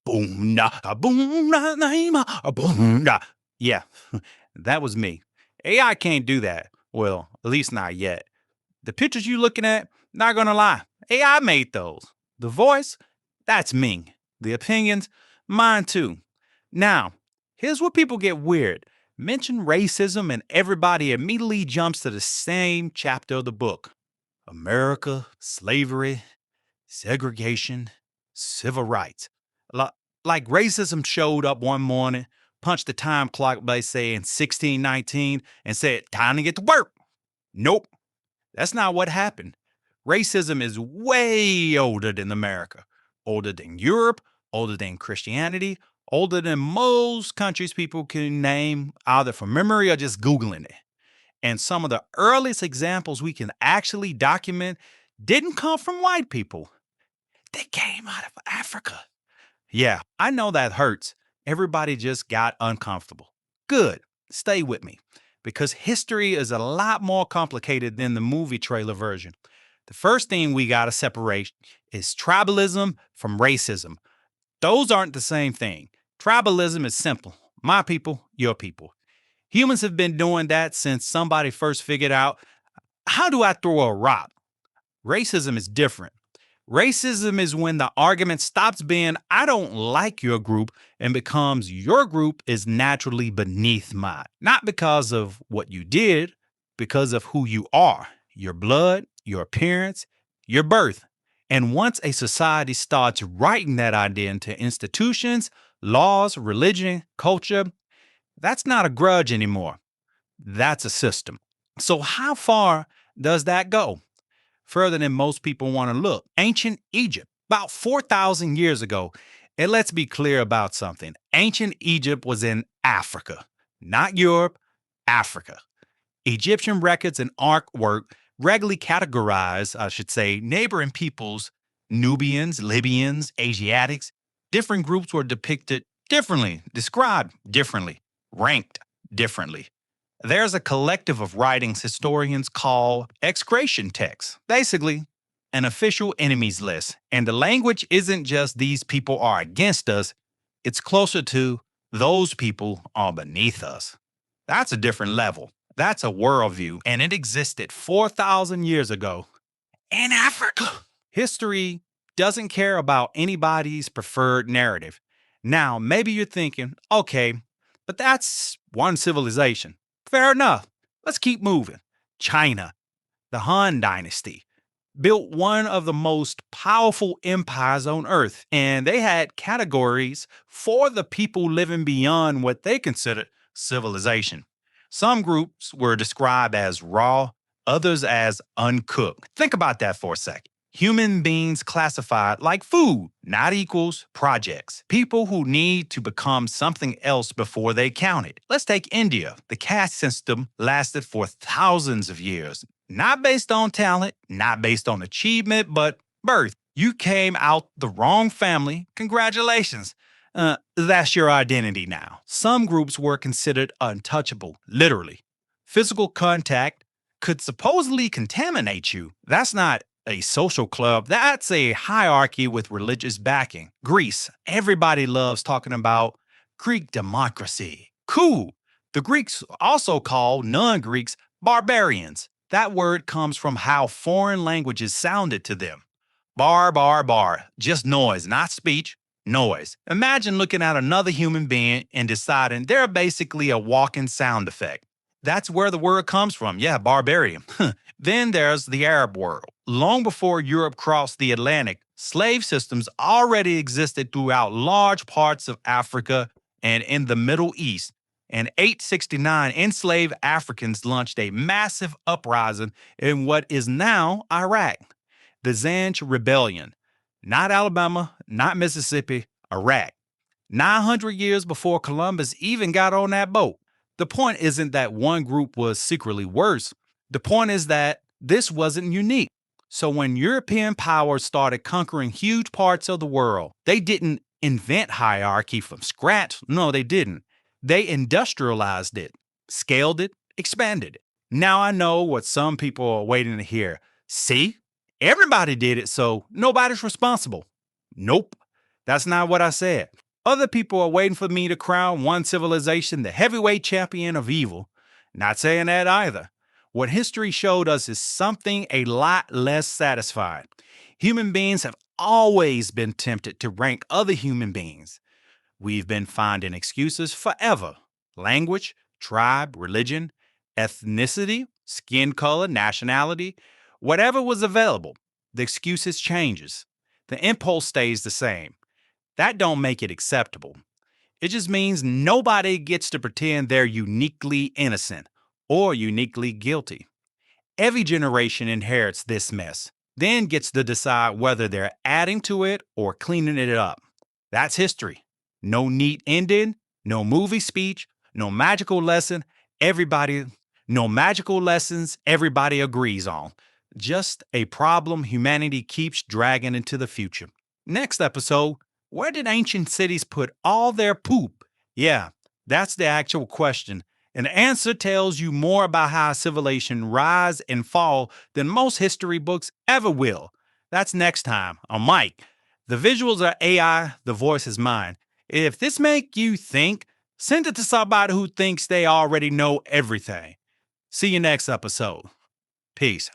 boom da, a boom da, a boom da. Yeah, that was me. AI can't do that. Well, at least not yet. The pictures you looking at, not gonna lie, AI made those. The voice, that's me. The opinions, mine too. Now, here's where people get weird. Mention racism and everybody immediately jumps to the same chapter of the book. America, slavery, segregation, civil rights. Li- Like racism showed up one morning, punched the time clock by saying 1619 and said, time to get to work. Nope, that's not what happened. Racism is way older than America, older than Europe, older than Christianity, older than most countries people can name either from memory or just Googling it. And some of the earliest examples we can actually document didn't come from white people. They came out of Africa. Yeah, I know that hurts. Everybody just got uncomfortable. Good. Stay with me. Because history is a lot more complicated than the movie trailer version. The first thing we got to separate is tribalism from racism. Those aren't the same thing. Tribalism is simple: my people, your people. Humans have been doing that since somebody first figured out, how do I throw a rock? Racism is different. Racism is when the argument stops being, I don't like your group, and becomes, your group is naturally beneath mine. Not because of what you did, because of who you are, your blood, your appearance, your birth. And once a society starts writing that idea into institutions, laws, religion, culture, that's not a grudge anymore. That's a system. So, how far does that go? Further than most people want to look. Ancient Egypt, about 4,000 years ago. And let's be clear about something. Ancient Egypt was in Africa, not Europe, Africa. Egyptian records and artwork regularly categorize, I should say, neighboring peoples, Nubians, Libyans, Asiatics. Different groups were depicted differently, described differently, ranked differently. There's a collective of writings historians call execration texts, basically an official enemies list. And the language isn't just these people are against us, it's closer to those people are beneath us. That's a different level. That's a worldview, and it existed 4,000 years ago in Africa. History doesn't care about anybody's preferred narrative. Now, maybe you're thinking, okay, but that's one civilization. Fair enough. Let's keep moving. China, the Han Dynasty, built one of the most powerful empires on earth, and they had categories for the people living beyond what they considered civilization. Some groups were described as raw, others as uncooked. Think about that for a second. Human beings classified like food, not equals projects. People who need to become something else before they count it. Let's take India. The caste system lasted for thousands of years. Not based on talent, not based on achievement, but birth. You came out the wrong family. Congratulations. That's your identity now. Some groups were considered untouchable, literally. Physical contact could supposedly contaminate you. That's not a social club, that's a hierarchy with religious backing. Greece, everybody loves talking about Greek democracy. Cool. The Greeks also called non Greeks barbarians. That word comes from how foreign languages sounded to them. Bar, just noise, not speech, noise. Imagine looking at another human being and deciding they're basically a walking sound effect. That's where the word comes from. Yeah, barbarian. Then there's the Arab world. Long before Europe crossed the Atlantic, slave systems already existed throughout large parts of Africa and in the Middle East. In 869, enslaved Africans launched a massive uprising in what is now Iraq. The Zanj Rebellion. Not Alabama, not Mississippi, Iraq. 900 years before Columbus even got on that boat. The point isn't that one group was secretly worse. The point is that this wasn't unique. So when European powers started conquering huge parts of the world, they didn't invent hierarchy from scratch. No, they didn't. They industrialized it, scaled it, expanded it. Now I know what some people are waiting to hear. See? Everybody did it, so nobody's responsible. Nope. That's not what I said. Other people are waiting for me to crown one civilization the heavyweight champion of evil. Not saying that either. What history showed us is something a lot less satisfying. Human beings have always been tempted to rank other human beings. We've been finding excuses forever: language, tribe, religion, ethnicity, skin color, nationality, whatever was available. The excuses changes. The impulse stays the same. That don't make it acceptable. It just means nobody gets to pretend they're uniquely innocent or uniquely guilty. Every generation inherits this mess, then gets to decide whether they're adding to it or cleaning it up. That's history. No neat ending, no movie speech, no magical lesson everybody no magical lessons everybody agrees on. Just a problem humanity keeps dragging into the future. Next episode, where did ancient cities put all their poop? Yeah, that's the actual question. And the answer tells you more about how a civilization rise and fall than most history books ever will. That's next time on Mike. The visuals are AI, the voice is mine. If this make you think, send it to somebody who thinks they already know everything. See you next episode. Peace.